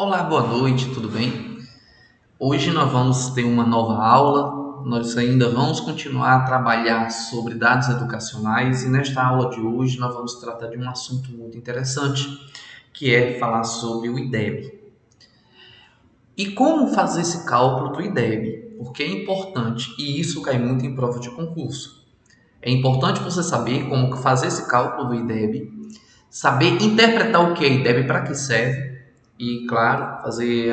Olá, boa noite, tudo bem? Hoje nós vamos ter uma nova aula. Nós ainda vamos continuar a trabalhar sobre dados educacionais e nesta aula de hoje nós vamos tratar de um assunto muito interessante, que é falar sobre o IDEB. E como fazer esse cálculo do IDEB? Porque é importante e isso cai muito em prova de concurso. É importante você saber como fazer esse cálculo do IDEB, saber interpretar o que é IDEB, para que serve e, claro, fazer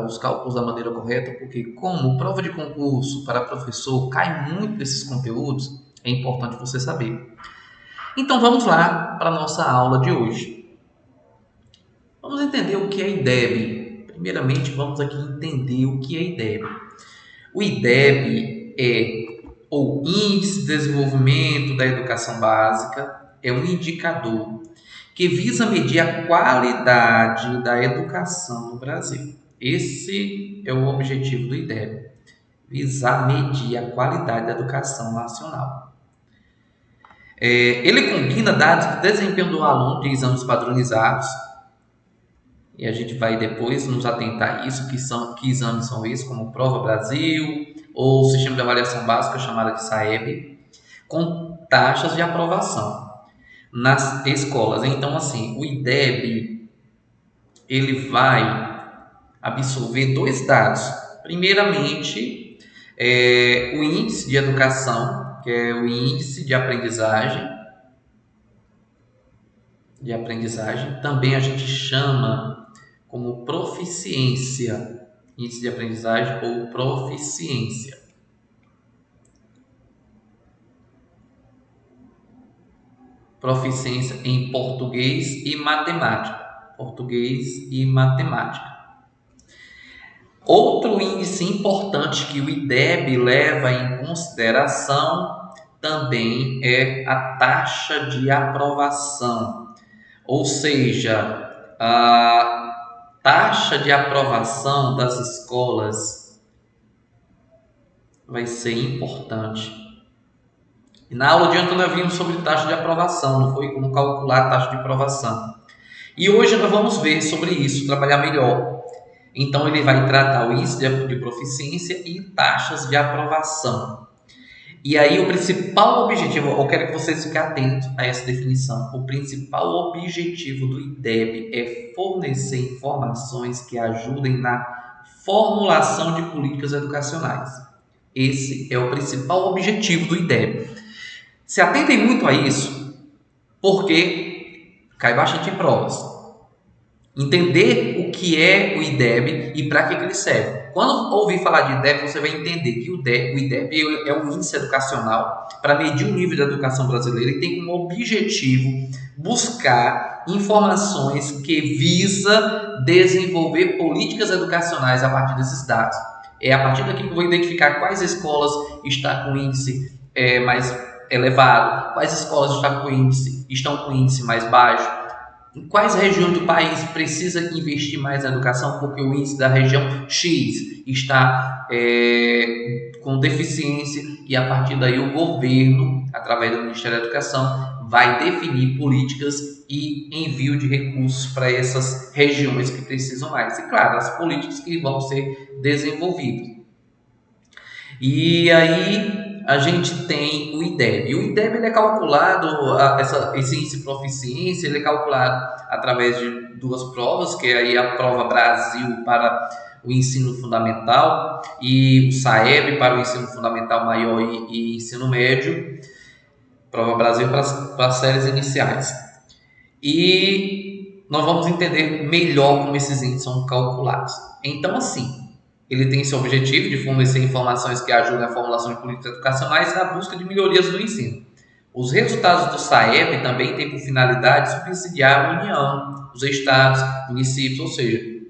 os cálculos da maneira correta, porque como prova de concurso para professor cai muito desses conteúdos, é importante você saber. Então vamos lá para a nossa aula de hoje. Vamos entender o que é IDEB. Primeiramente, vamos aqui entender o que é IDEB. O IDEB é o Índice de Desenvolvimento da Educação Básica, é um indicador que visa medir a qualidade da educação no Brasil. Esse é o objetivo do IDEB, visar medir a qualidade da educação nacional. Ele combina dados do desempenho do aluno de exames padronizados, e a gente vai depois nos atentar a isso, que exames são esses, como Prova Brasil, ou Sistema de Avaliação Básica, chamada de SAEB, com taxas de aprovação nas escolas. Então, assim, o IDEB ele vai absorver dois dados. Primeiramente, o índice de educação, que é o índice de aprendizagem. Também a gente chama como proficiência, índice de aprendizagem ou proficiência. Proficiência em português e matemática. Outro índice importante que o IDEB leva em consideração também é a taxa de aprovação, ou seja, a taxa de aprovação das escolas vai ser importante. E na aula de ontem nós vimos sobre taxa de aprovação, não foi? Como calcular a taxa de aprovação. E hoje nós vamos ver sobre isso, trabalhar melhor. Então, ele vai tratar o índice de proficiência e taxas de aprovação. E aí, o principal objetivo, eu quero que vocês fiquem atentos a essa definição. O principal objetivo do IDEB é fornecer informações que ajudem na formulação de políticas educacionais. Esse é o principal objetivo do IDEB. Se atentem muito a isso, porque cai bastante em provas. Entender o que é o IDEB e para que ele serve. Quando ouvir falar de IDEB, você vai entender que o IDEB é um índice educacional para medir o nível da educação brasileira e tem como objetivo buscar informações que visa desenvolver políticas educacionais a partir desses dados. É a partir daqui que eu vou identificar quais escolas estão com índice mais elevado, quais escolas estão com índice mais baixo, em quais regiões do país precisa investir mais na educação, porque o índice da região X está com deficiência e a partir daí o governo, através do Ministério da Educação, vai definir políticas e envio de recursos para essas regiões que precisam mais. E claro, as políticas que vão ser desenvolvidas. E aí a gente tem o IDEB. O IDEB ele é calculado, esse índice de proficiência, ele é calculado através de duas provas, que é aí a Prova Brasil para o ensino fundamental e o SAEB para o ensino fundamental maior e ensino médio. Prova Brasil para as séries iniciais. E nós vamos entender melhor como esses índices são calculados. Então, assim, ele tem esse objetivo de fornecer informações que ajudem a formulação de políticas educacionais e na busca de melhorias do ensino. Os resultados do SAEB também têm por finalidade subsidiar a União, os estados, municípios, ou seja,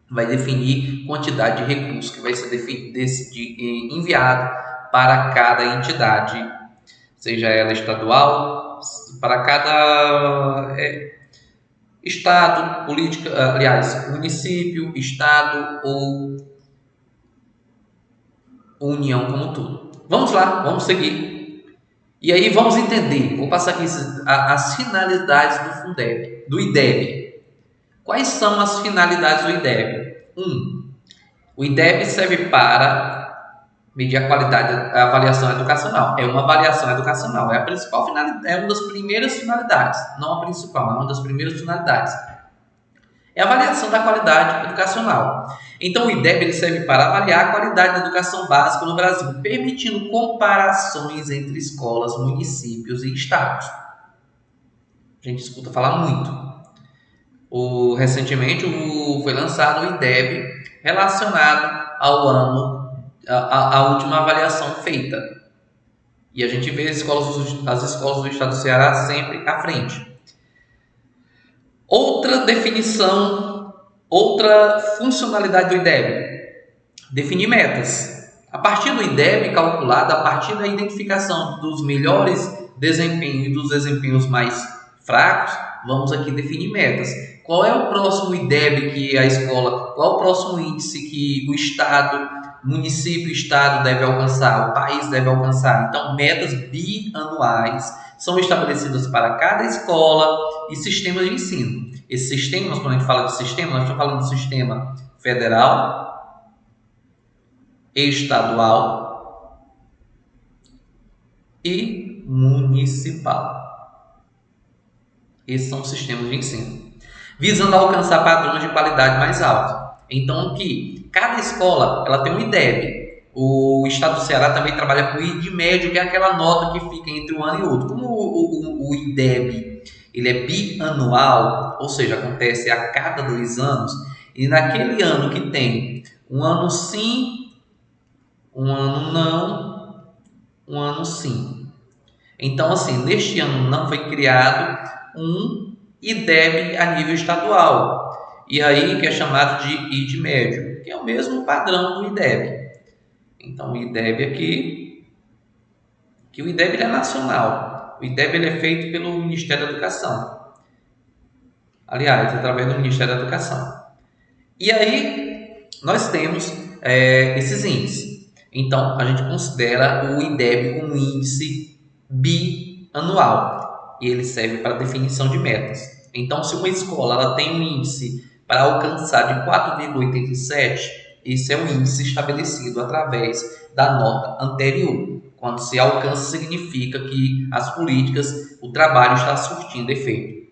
vai definir quantidade de recursos que vai ser enviado para cada entidade, seja ela estadual, para cada estado, município, estado ou União como um todo. Vamos lá, vamos seguir. E aí vamos entender, vou passar aqui as finalidades do IDEB. Quais são as finalidades do IDEB? 1. O IDEB serve para medir a qualidade da avaliação educacional. É uma avaliação educacional, é a principal finalidade, é uma das primeiras finalidades, não a principal, mas uma das primeiras finalidades. É a avaliação da qualidade educacional. Então, o IDEB ele serve para avaliar a qualidade da educação básica no Brasil, permitindo comparações entre escolas, municípios e estados. A gente escuta falar muito. Recentemente foi lançado o IDEB relacionado ao ano, a última avaliação feita. E a gente vê as escolas do estado do Ceará sempre à frente. Outra definição, outra funcionalidade do IDEB: definir metas. A partir do IDEB calculado, a partir da identificação dos melhores desempenhos e dos desempenhos mais fracos, vamos aqui definir metas. Qual é o próximo IDEB que a escola, qual é o próximo índice que o estado, município e estado deve alcançar, o país deve alcançar? Então, metas bianuais são estabelecidas para cada escola e sistemas de ensino. Esses sistemas, quando a gente fala de sistema, nós estamos falando do sistema federal, estadual e municipal. Esses são os sistemas de ensino, visando alcançar padrões de qualidade mais altos. Então, que cada escola ela tem um IDEB. O estado do Ceará também trabalha com o ID médio, que é aquela nota que fica entre um ano e outro. Como o IDEB ele é bianual, ou seja, acontece a cada 2 anos, e naquele ano que tem um ano sim, um ano não, um ano sim. Então, assim, neste ano não foi criado um IDEB a nível estadual, e aí que é chamado de ID médio, que é o mesmo padrão do IDEB. Então, o IDEB aqui, que o IDEB ele é nacional. O IDEB ele é feito pelo Ministério da Educação. Aliás, através do Ministério da Educação. E aí, nós temos esses índices. Então, a gente considera o IDEB um índice bianual. E ele serve para definição de metas. Então, se uma escola ela tem um índice para alcançar de 4,87, esse é o índice estabelecido através da nota anterior. Quando se alcança, significa que as políticas, o trabalho está surtindo efeito.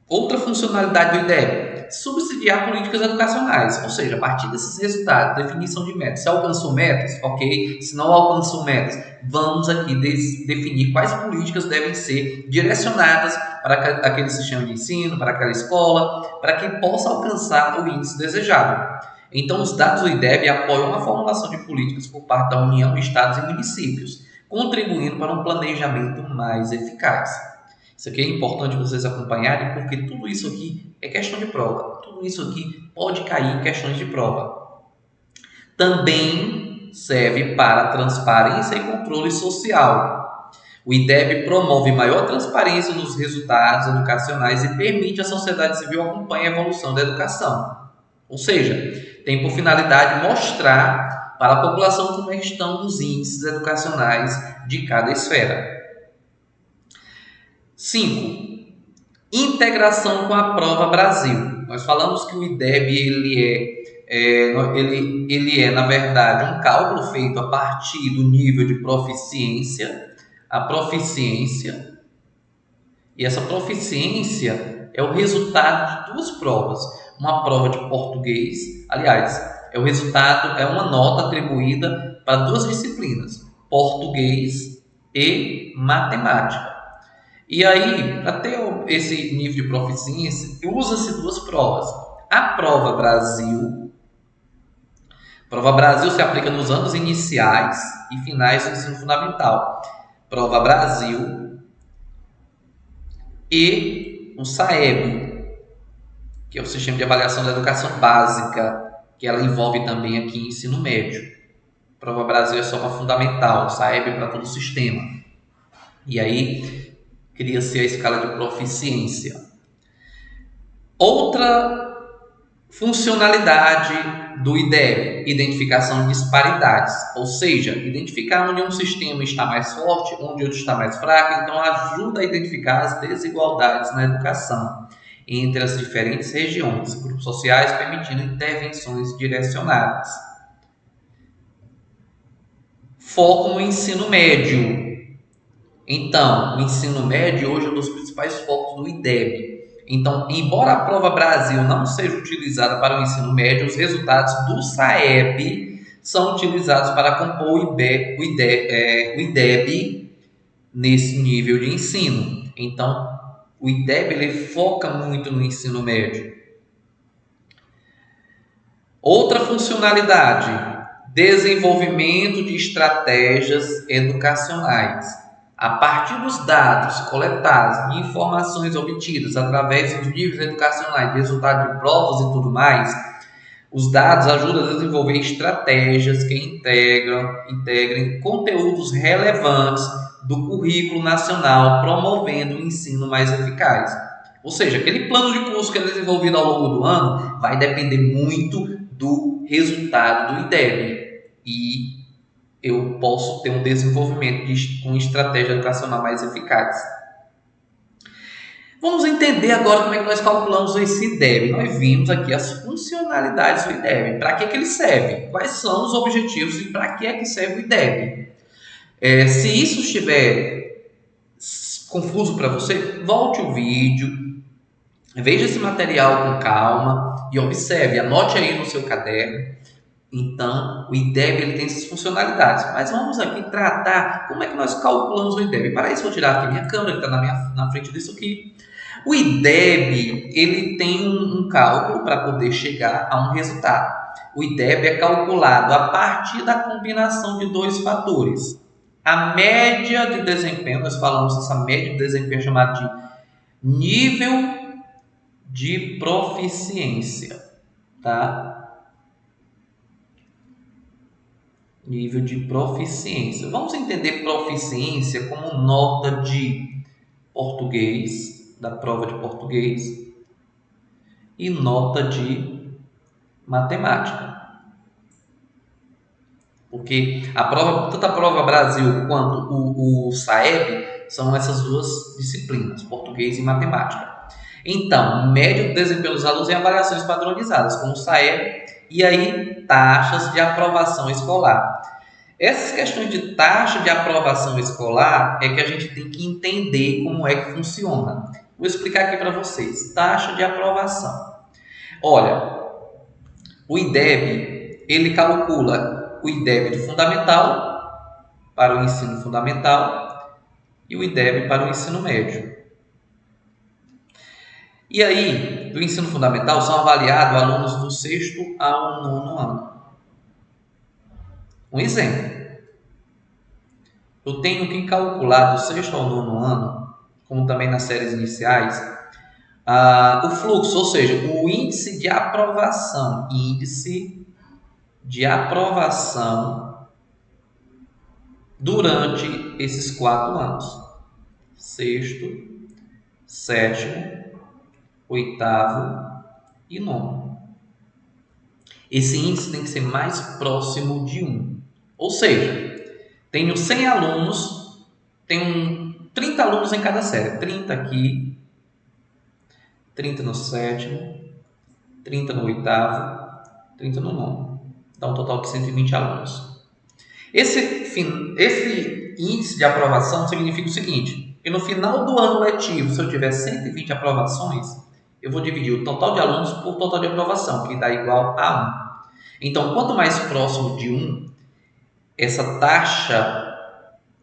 Outra funcionalidade do IDEB: subsidiar políticas educacionais, ou seja, a partir desses resultados, definição de metas. Se alcançou metas, ok. Se não alcançou metas, vamos aqui definir quais políticas devem ser direcionadas para aquele sistema de ensino, para aquela escola, para que possa alcançar o índice desejado. Então, os dados do IDEB apoiam a formulação de políticas por parte da União, estados e municípios, contribuindo para um planejamento mais eficaz. Isso aqui é importante vocês acompanharem, porque tudo isso aqui é questão de prova. Tudo isso aqui pode cair em questões de prova. Também serve para transparência e controle social. O IDEB promove maior transparência nos resultados educacionais e permite à sociedade civil acompanhar a evolução da educação. Ou seja, tem por finalidade mostrar para a população como estão os índices educacionais de cada esfera. 5. Integração com a Prova Brasil. Nós falamos que o IDEB ele é, na verdade, um cálculo feito a partir do nível de proficiência. A proficiência, e essa proficiência é o resultado de 2 provas. Uma prova de português, aliás, é uma nota atribuída para 2 disciplinas, português e matemática. E aí, para ter esse nível de proficiência, usa-se 2 provas. A Prova Brasil se aplica nos anos iniciais e finais do ensino fundamental. Prova Brasil e o SAEB, que é o Sistema de Avaliação da Educação Básica, que ela envolve também aqui ensino médio. Prova Brasil é só para fundamental, o SAEB é para todo o sistema. E aí, cria-se a escala de proficiência. Outra Funcionalidade do IDEB, identificação de disparidades, ou seja, identificar onde um sistema está mais forte, onde outro está mais fraco, então ajuda a identificar as desigualdades na educação entre as diferentes regiões, grupos sociais, permitindo intervenções direcionadas. Foco no ensino médio. Então, o ensino médio hoje é um dos principais focos do IDEB. Então, embora a prova Brasil não seja utilizada para o ensino médio, os resultados do SAEB são utilizados para compor o IDEB nesse nível de ensino. Então, o IDEB ele foca muito no ensino médio. Outra funcionalidade, desenvolvimento de estratégias educacionais. A partir dos dados coletados, de informações obtidas através dos níveis educacionais, de resultado de provas e tudo mais, os dados ajudam a desenvolver estratégias que integrem conteúdos relevantes do currículo nacional, promovendo o ensino mais eficaz. Ou seja, aquele plano de curso que é desenvolvido ao longo do ano vai depender muito do resultado do IDEB. E eu posso ter um desenvolvimento de uma estratégia educacional mais eficaz. Vamos entender agora como é que nós calculamos esse IDEB. Nós vimos aqui as funcionalidades do IDEB. Para que ele serve? Quais são os objetivos e para que é que serve o IDEB? Se isso estiver confuso para você, volte o vídeo, veja esse material com calma e observe, anote aí no seu caderno. Então, o IDEB ele tem essas funcionalidades, mas vamos aqui tratar como é que nós calculamos o IDEB. Para isso, vou tirar aqui minha câmera, que está na frente disso aqui. O IDEB ele tem um cálculo para poder chegar a um resultado. O IDEB é calculado a partir da combinação de dois fatores. A média de desempenho, nós falamos dessa média de desempenho chamada de nível de proficiência, tá? Nível de proficiência. Vamos entender proficiência como nota de português, da prova de português, e nota de matemática. Porque tanto a prova Brasil quanto o SAEB são essas duas disciplinas, português e matemática. Então, médio do desempenho dos alunos em avaliações padronizadas, como o SAEB, e aí taxas de aprovação escolar. Essas questões de taxa de aprovação escolar é que a gente tem que entender como é que funciona. Vou explicar aqui para vocês. Taxa de aprovação. Olha, o IDEB, ele calcula o IDEB do fundamental para o ensino fundamental e o IDEB para o ensino médio. E aí, do ensino fundamental, são avaliados alunos do 6º ao 9º ano. Um exemplo. Eu tenho que calcular do 6º ao 9º ano, como também nas séries iniciais, o fluxo, ou seja, o índice de aprovação. Índice de aprovação durante esses 4 anos. 6º, 7º, 8º e 9º. Esse índice tem que ser mais próximo de 1. Ou seja, tenho 100 alunos, tenho 30 alunos em cada série. 30 aqui, 30 no 7º, 30 no 8º, 30 no 9º. Dá um total de 120 alunos. Esse índice de aprovação significa o seguinte, que no final do ano letivo, se eu tiver 120 aprovações, eu vou dividir o total de alunos por total de aprovação, que dá igual a 1. Então, quanto mais próximo de 1, essa taxa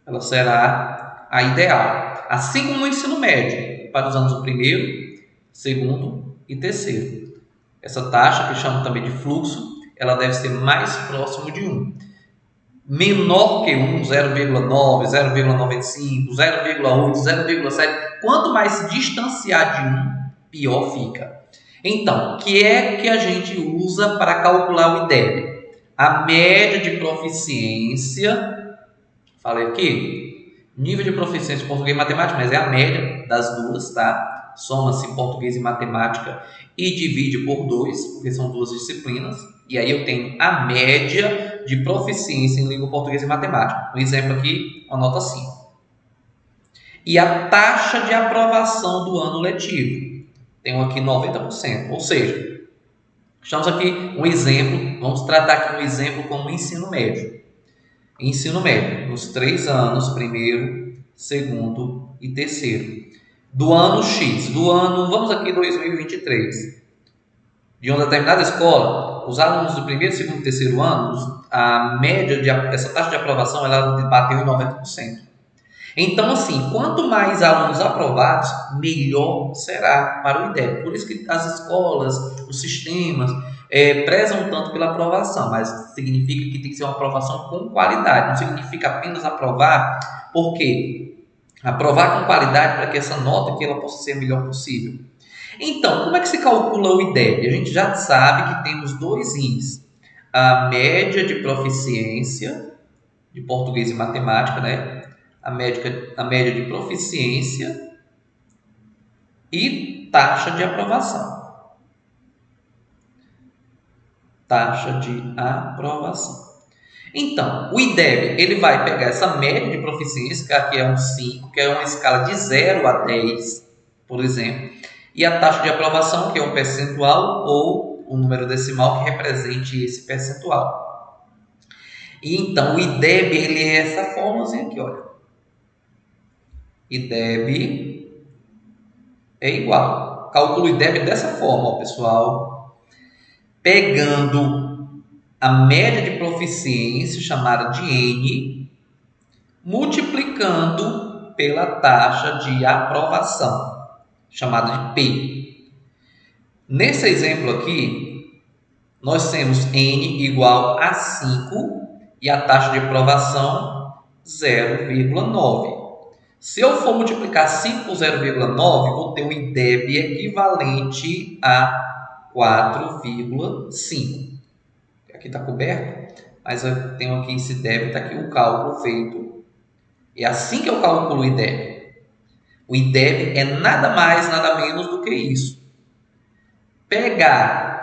ela será a ideal. Assim como no ensino médio, para os anos do 1º, 2º e 3º. Essa taxa, que chama também de fluxo, ela deve ser mais próximo de 1. Menor que 1, 0,9, 0,95, 0,8, 0,7. Quanto mais se distanciar de 1, pior fica. Então, o que é que a gente usa para calcular o IDEB? A média de proficiência, falei aqui, nível de proficiência em português e matemática, mas é a média das duas, tá? soma-se português e matemática e divide por 2, porque são duas disciplinas, e aí eu tenho a média de proficiência em língua portuguesa e matemática. Um exemplo aqui, uma nota 5. E a taxa de aprovação do ano letivo. Tenho aqui 90%, ou seja, estamos aqui um exemplo, vamos tratar aqui um exemplo como ensino médio. Ensino médio, nos 3 anos, primeiro, segundo e terceiro. Do ano X, do ano, vamos aqui 2023. De uma determinada escola, os alunos do primeiro, segundo e terceiro ano, a média essa taxa de aprovação ela bateu em 90%. Então, assim, quanto mais alunos aprovados, melhor será para o IDEB. Por isso que as escolas, os sistemas, prezam tanto pela aprovação, mas significa que tem que ser uma aprovação com qualidade. Não significa apenas aprovar, porque aprovar com qualidade para que essa nota aqui ela possa ser a melhor possível. Então, como é que se calcula o IDEB? A gente já sabe que temos 2 índices. A média de proficiência de português e matemática, né? A média de proficiência e taxa de aprovação. Taxa de aprovação. Então, o IDEB ele vai pegar essa média de proficiência, que aqui é um 5, que é uma escala de 0 a 10, por exemplo, e a taxa de aprovação, que é um percentual ou um número decimal que represente esse percentual. E então, o IDEB ele é essa fórmulazinha aqui, olha. IDEB é igual. Calculo o IDEB dessa forma, ó, pessoal. Pegando a média de proficiência, chamada de N, multiplicando pela taxa de aprovação, chamada de P. Nesse exemplo aqui, nós temos N igual a 5 e a taxa de aprovação 0,9. Se eu for multiplicar 5 por 0,9, vou ter um IDEB equivalente a 4,5. Aqui está coberto, mas eu tenho aqui esse IDEB, está aqui o cálculo feito. É assim que eu calculo o IDEB. O IDEB é nada mais, nada menos do que isso. Pegar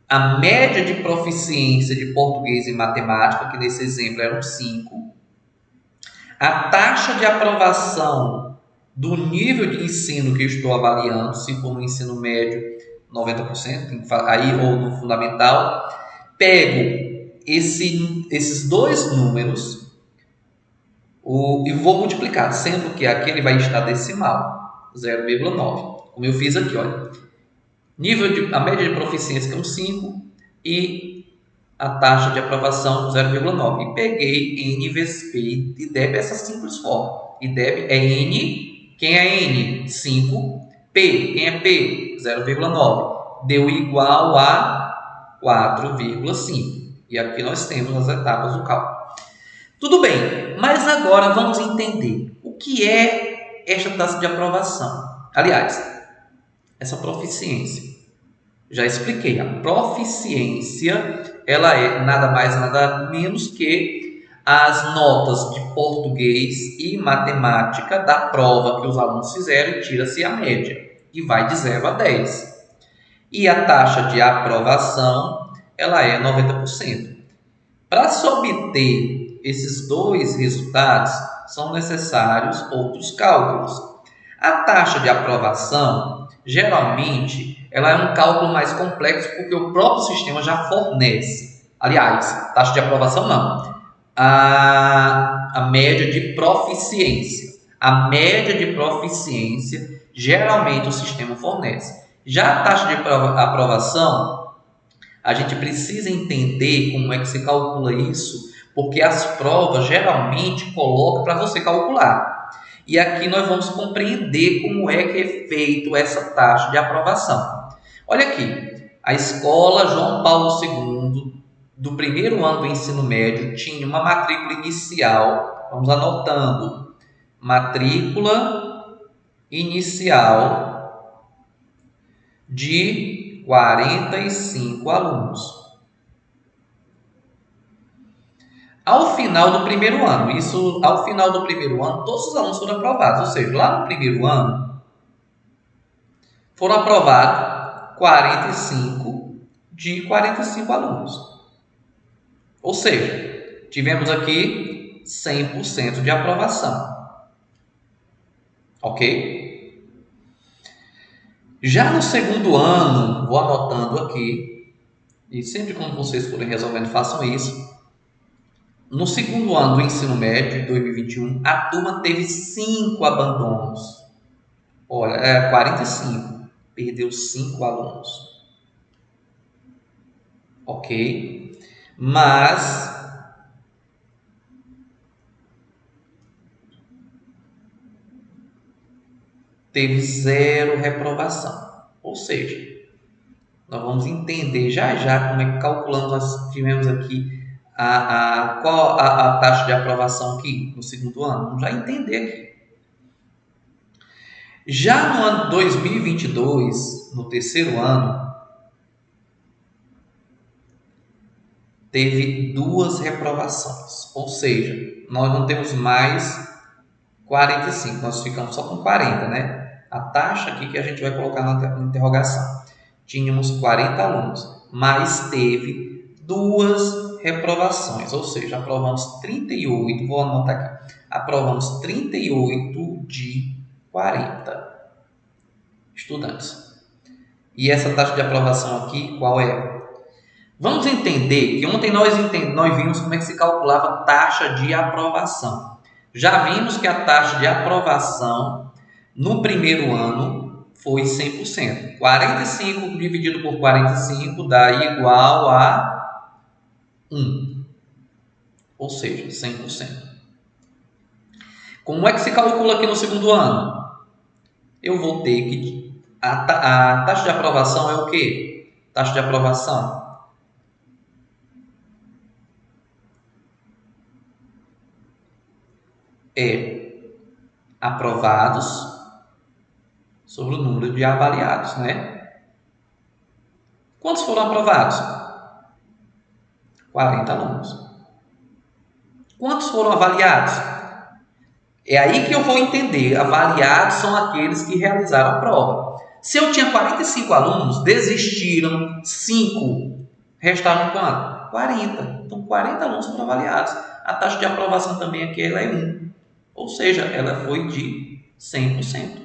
a média de proficiência de português e matemática, que nesse exemplo era um 5, a taxa de aprovação do nível de ensino que eu estou avaliando, se for no ensino médio, 90%, aí ou no fundamental, pego esses 2 números e vou multiplicar, sendo que aqui ele vai estar decimal, 0,9. Como eu fiz aqui, olha. A média de proficiência que é um 5 e a taxa de aprovação 0,9. E peguei N vezes P. IDEB é essa simples forma. IDEB é N. Quem é N? 5. P. Quem é P? 0,9. Deu igual a 4,5. E aqui nós temos as etapas do cálculo. Tudo bem, mas agora vamos entender o que é esta taxa de aprovação. Aliás, essa proficiência. Já expliquei, a proficiência ela é nada mais nada menos que as notas de português e matemática da prova que os alunos fizeram e tira-se a média e vai de 0 a 10. E a taxa de aprovação ela é 90%. Para se obter esses 2 resultados, são necessários outros cálculos. A taxa de aprovação, geralmente, ela é um cálculo mais complexo porque o próprio sistema já fornece. Aliás, taxa de aprovação não. A média de proficiência. A média de proficiência, geralmente, o sistema fornece. Já a taxa de aprovação, a gente precisa entender como é que se calcula isso, porque as provas geralmente colocam para você calcular. E aqui nós vamos compreender como é que é feito essa taxa de aprovação. Olha aqui, a escola João Paulo II, do primeiro ano do ensino médio, tinha uma matrícula inicial, vamos anotando, matrícula inicial de 45 alunos. Ao final do primeiro ano, todos os alunos foram aprovados, ou seja, lá no primeiro ano, foram aprovados 45 de 45 alunos. Ou seja, tivemos aqui 100% de aprovação. Ok? Já no segundo ano, vou anotando aqui, e sempre quando vocês forem resolvendo, façam isso. No segundo ano do ensino médio, de 2021, a turma teve 5 abandonos. Olha, 45. Perdeu 5 alunos. Ok? Mas teve 0 reprovação. Ou seja, nós vamos entender já já como é que calculamos, nós tivemos aqui qual a taxa de aprovação aqui no segundo ano. Vamos já entender aqui. Já no ano 2022, no terceiro ano, teve 2 reprovações. Ou seja, nós não temos mais 45, nós ficamos só com 40, né? A taxa aqui que a gente vai colocar na interrogação. Tínhamos 40 alunos, mas teve 2 reprovações, ou seja, aprovamos 38, vou anotar aqui, aprovamos 38 de 40 estudantes. E essa taxa de aprovação aqui, qual é? Vamos entender que ontem nós vimos como é que se calculava a taxa de aprovação. Já vimos que a taxa de aprovação no primeiro ano foi 100%. 45 dividido por 45 dá igual a 1. Ou seja, 100%. Como é que se calcula aqui no segundo ano? Eu vou ter que... A taxa de aprovação é o quê? Taxa de aprovação é aprovados sobre o número de avaliados, né? Quantos foram aprovados? 40 alunos. Quantos foram avaliados? É aí que eu vou entender. Avaliados são aqueles que realizaram a prova. Se eu tinha 45 alunos, desistiram 5. Restaram quanto? 40. Então, 40 alunos foram avaliados. A taxa de aprovação também aqui ela é 1. Ou seja, ela foi de 100%.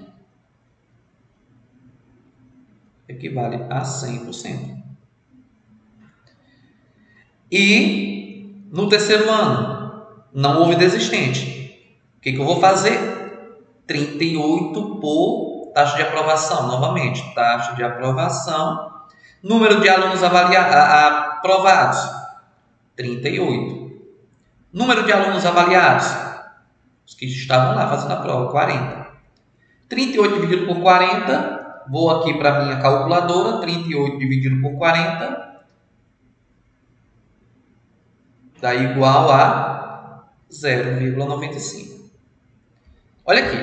Equivale a 100%. E no terceiro ano, não houve desistente. O que eu vou fazer? 38 por taxa de aprovação. Novamente, taxa de aprovação. Número de alunos aprovados, 38. Número de alunos avaliados, os que estavam lá fazendo a prova, 40. 38 dividido por 40, vou aqui para a minha calculadora, 38 dividido por 40, dá igual a 0,95. Olha aqui.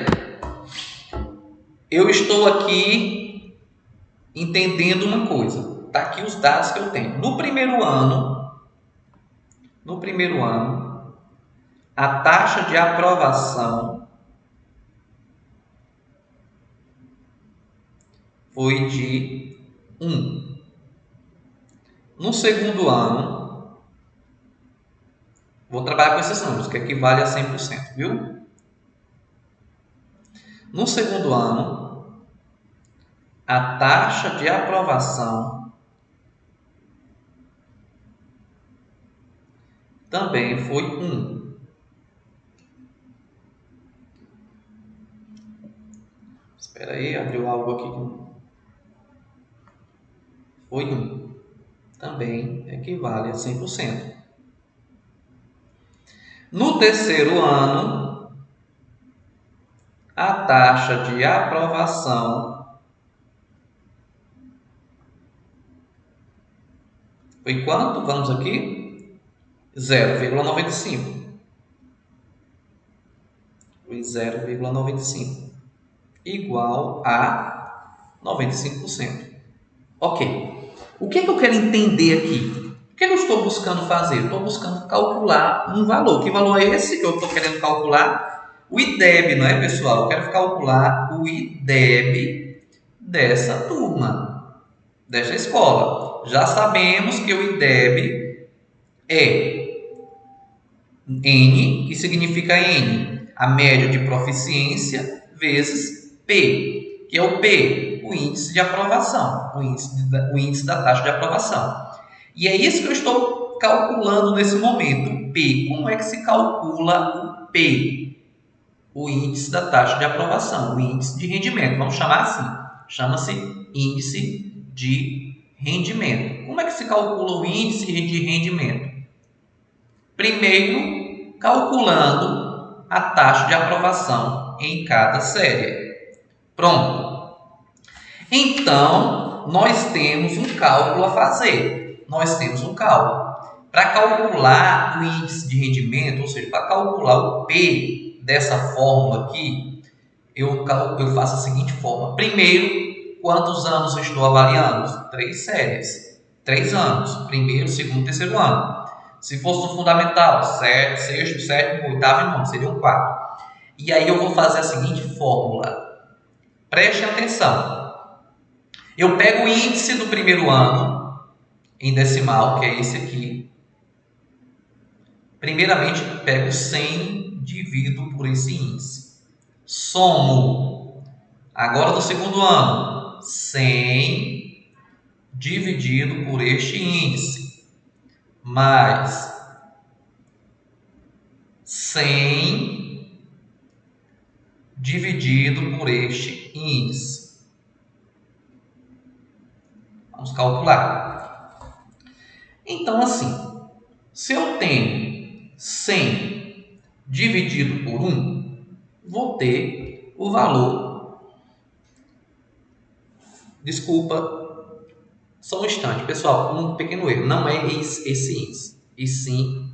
Eu estou aqui entendendo uma coisa. Está aqui os dados que eu tenho. No primeiro ano, a taxa de aprovação foi de 1. No segundo ano, vou trabalhar com esses números, que equivale a 100%, viu? No segundo ano, a taxa de aprovação também foi 1. Espera aí, abriu algo aqui. Foi 1. Também equivale a 100%. No terceiro ano, a taxa de aprovação foi quanto? Vamos aqui. 0,95. Foi 0,95. Igual a 95%. Ok. O que eu quero entender aqui? O que eu estou buscando fazer? Estou buscando calcular um valor. Que valor é esse que eu estou querendo calcular? O IDEB, não é, pessoal? Eu quero calcular o IDEB dessa turma, desta escola. Já sabemos que o IDEB é N, que significa N, a média de proficiência, vezes P, que é o P, o índice de aprovação, o índice da taxa de aprovação. E é isso que eu estou calculando nesse momento, P. Como é que se calcula o P? O índice da taxa de aprovação, o índice de rendimento, vamos chamar assim, chama-se índice de rendimento. Como é que se calcula o índice de rendimento? Primeiro, calculando a taxa de aprovação em cada série. Pronto. Então, nós temos um cálculo a fazer. Para calcular o índice de rendimento, ou seja, para calcular o P dessa fórmula aqui, eu faço a seguinte forma. Primeiro, quantos anos eu estou avaliando? 3 séries. 3 anos. Primeiro, segundo, terceiro ano. Se fosse no fundamental, sexto, sétimo, oitavo e nono, seriam 4. E aí eu vou fazer a seguinte fórmula. Preste atenção. Eu pego o índice do primeiro ano, em decimal, que é esse aqui. Primeiramente, pego 100, divido por esse índice. Somo. Agora do segundo ano, 100 dividido por este índice. Mais 100 dividido por este índice. Vamos calcular. Então, assim, se eu tenho 100 dividido por 1, vou ter o valor. Desculpa, só um instante, pessoal, um pequeno erro. Não é esse índice, e sim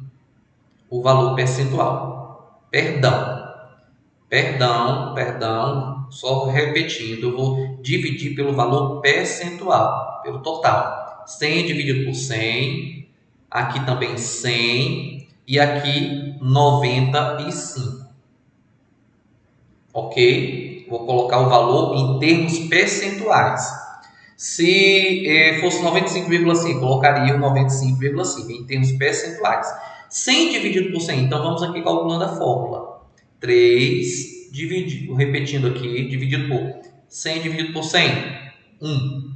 o valor percentual. Perdão, só repetindo, eu vou dividir pelo valor percentual, pelo total. 100 dividido por 100, aqui também 100 e aqui 95. Ok? Vou colocar o valor em termos percentuais. Se fosse 95,5, colocaria o 95,5 em termos percentuais. 100 dividido por 100, então vamos aqui calculando a fórmula. 3 dividido, repetindo aqui, dividido por 100 dividido por 100, 1.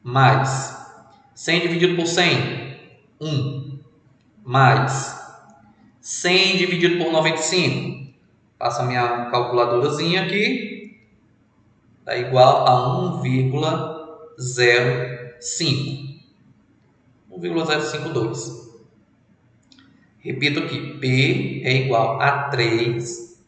Mais 100 dividido por 100, 1. Mais 100 dividido por 95. Faço a minha calculadorazinha aqui. Dá igual a 1,05. 1,052. Repito aqui, P é igual a 3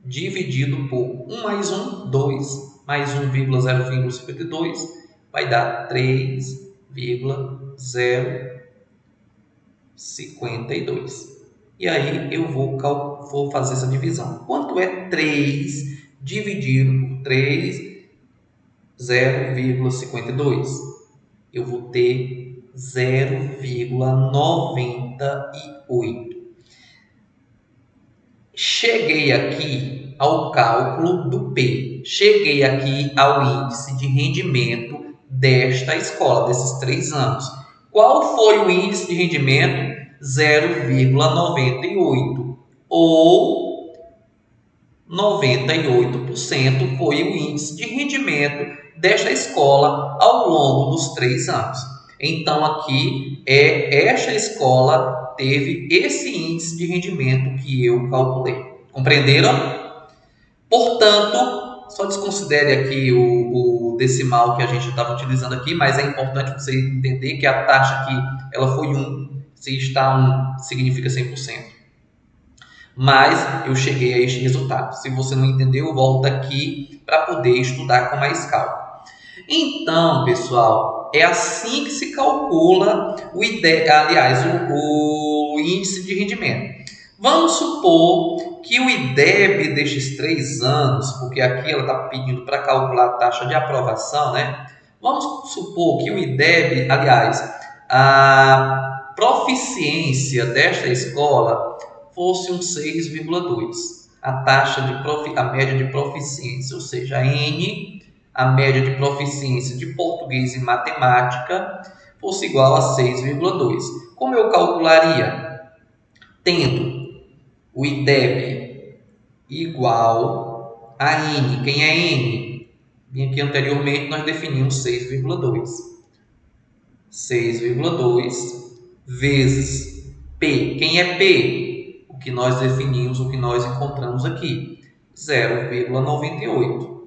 dividido por 1 mais 1, 2, mais 1,052, vai dar 3,052. E aí eu vou fazer essa divisão. Quanto é 3 dividido por 3,052? Eu vou ter 0,98. Cheguei aqui ao cálculo do P. Cheguei aqui ao índice de rendimento desta escola, desses 3 anos. Qual foi o índice de rendimento? 0,98. Ou 98% foi o índice de rendimento desta escola ao longo dos 3 anos. Então, aqui, esta escola teve esse índice de rendimento que eu calculei. Compreenderam? Portanto, só desconsidere aqui o decimal que a gente estava utilizando aqui, mas é importante você entender que a taxa aqui ela foi 1. Se está 1, significa 100%. Mas eu cheguei a este resultado. Se você não entendeu, volta aqui para poder estudar com mais calma. Então, pessoal, é assim que se calcula o índice de rendimento. Vamos supor que o IDEB destes 3 anos, porque aqui ela está pedindo para calcular a taxa de aprovação, né? Vamos supor que o IDEB, aliás, a proficiência desta escola fosse um 6,2. A média de proficiência, ou seja, N, a média de proficiência de português e matemática fosse igual a 6,2. Como eu calcularia? Tendo o IDEB igual a N. Quem é N? Bem, aqui anteriormente nós definimos 6,2. 6,2 vezes P. Quem é P? O que nós definimos, o que nós encontramos aqui. 0,98.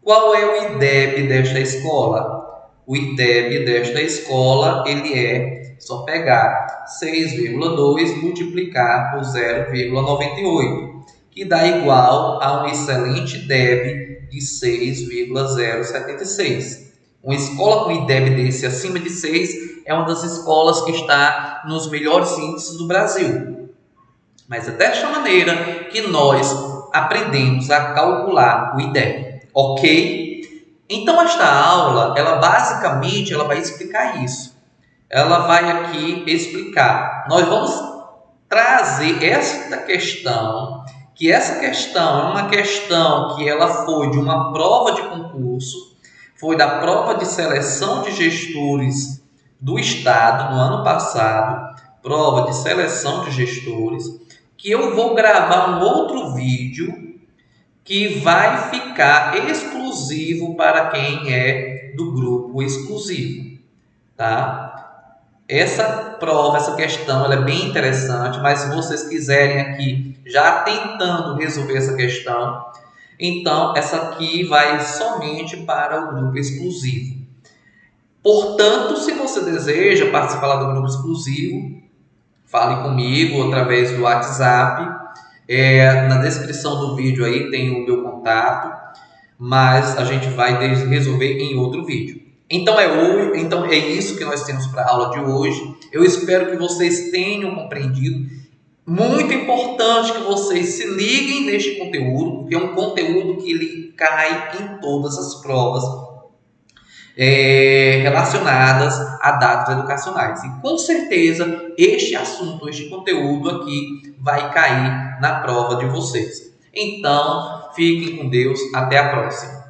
Qual é o IDEB desta escola? O IDEB desta escola, ele é só pegar 6,2 multiplicar por 0,98, que dá igual a um excelente IDEB de 6,076. Uma escola com IDEB desse acima de 6 é uma das escolas que está nos melhores índices do Brasil. Mas é desta maneira que nós aprendemos a calcular o IDEB. Ok? Então, esta aula, ela basicamente vai explicar isso. Ela vai aqui explicar. Nós vamos trazer esta questão, que essa questão é uma questão que ela foi de uma prova de concurso, foi da prova de seleção de gestores do Estado no ano passado, prova de seleção de gestores, que eu vou gravar um outro vídeo que vai ficar exclusivo para quem é do grupo exclusivo, tá? Essa prova, essa questão, ela é bem interessante, mas se vocês quiserem aqui, já tentando resolver essa questão, então essa aqui vai somente para o grupo exclusivo. Portanto, se você deseja participar lá do grupo exclusivo, fale comigo através do WhatsApp. Na descrição do vídeo aí tem o meu contato, mas a gente vai resolver em outro vídeo. Então é isso que nós temos para a aula de hoje. Eu espero que vocês tenham compreendido. Muito importante que vocês se liguem neste conteúdo, porque é um conteúdo que ele cai em todas as provas relacionadas a dados educacionais. E com certeza este assunto, este conteúdo aqui vai cair na prova de vocês. Então, fiquem com Deus. Até a próxima.